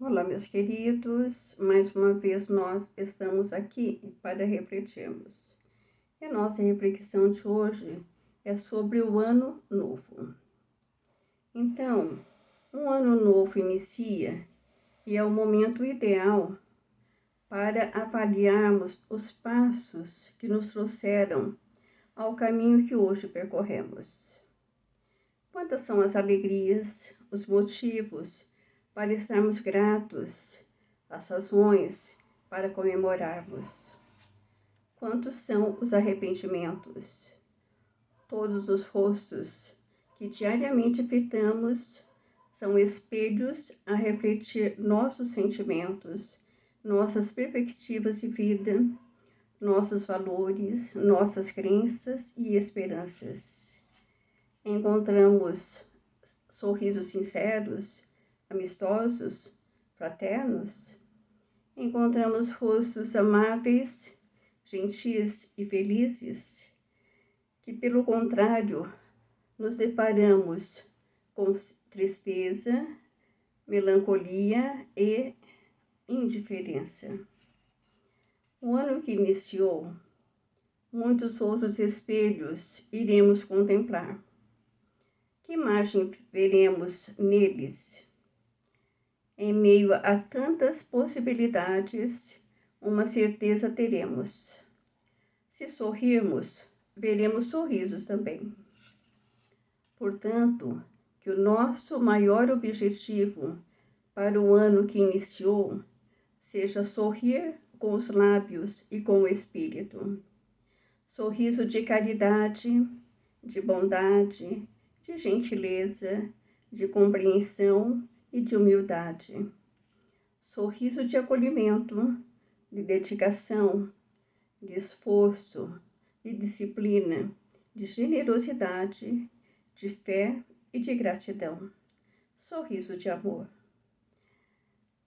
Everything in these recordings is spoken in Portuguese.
Olá, meus queridos, mais uma vez nós estamos aqui para refletirmos. E a nossa reflexão de hoje é sobre o ano novo. Então, um ano novo inicia e é o momento ideal para avaliarmos os passos que nos trouxeram ao caminho que hoje percorremos. Quantas são as alegrias, os motivos para estarmos gratos, as razões para comemorarmos? Quantos são os arrependimentos? Todos os rostos que diariamente fitamos são espelhos a refletir nossos sentimentos, nossas perspectivas de vida, nossos valores, nossas crenças e esperanças. Encontramos sorrisos sinceros, amistosos, fraternos. Encontramos rostos amáveis, gentis e felizes, que pelo contrário nos deparamos com tristeza, melancolia e indiferença. O ano que iniciou, muitos outros espelhos iremos contemplar. Que imagem veremos neles? Em meio a tantas possibilidades, uma certeza teremos. Se sorrirmos, veremos sorrisos também. Portanto, que o nosso maior objetivo para o ano que iniciou seja sorrir com os lábios e com o espírito. Sorriso de caridade, de bondade, de gentileza, de compreensão e de humildade. Sorriso de acolhimento, de dedicação, de esforço, de disciplina, de generosidade, de fé e de gratidão. Sorriso de amor.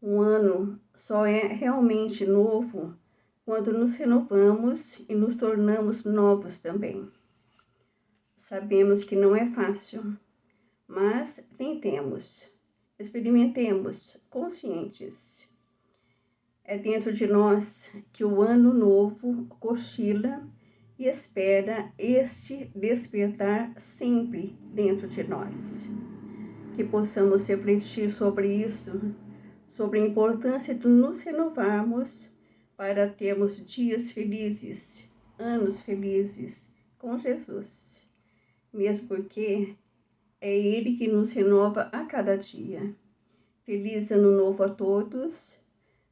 Um ano só é realmente novo quando nos renovamos e nos tornamos novos também. Sabemos que não é fácil, mas tentemos, experimentemos, conscientes. É dentro de nós que o ano novo cochila e espera este despertar sempre dentro de nós. Que possamos refletir sobre isso, sobre a importância de nos renovarmos para termos dias felizes, anos felizes com Jesus. Mesmo porque é Ele que nos renova a cada dia. Feliz ano novo a todos,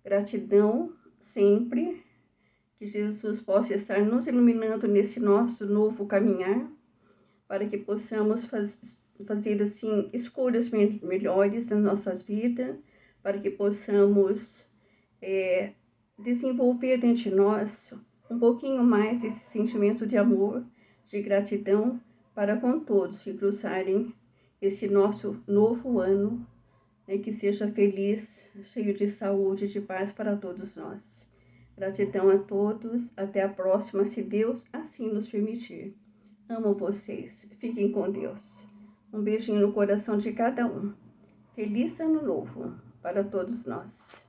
gratidão sempre, que Jesus possa estar nos iluminando nesse nosso novo caminhar, para que possamos fazer assim escolhas melhores na nossa vida, para que possamos desenvolver dentro de nós um pouquinho mais esse sentimento de amor, de gratidão, para com todos que cruzarem esse nosso novo ano, que seja feliz, cheio de saúde e de paz para todos nós. Gratidão a todos, até a próxima, se Deus assim nos permitir. Amo vocês, fiquem com Deus. Um beijinho no coração de cada um. Feliz ano novo para todos nós.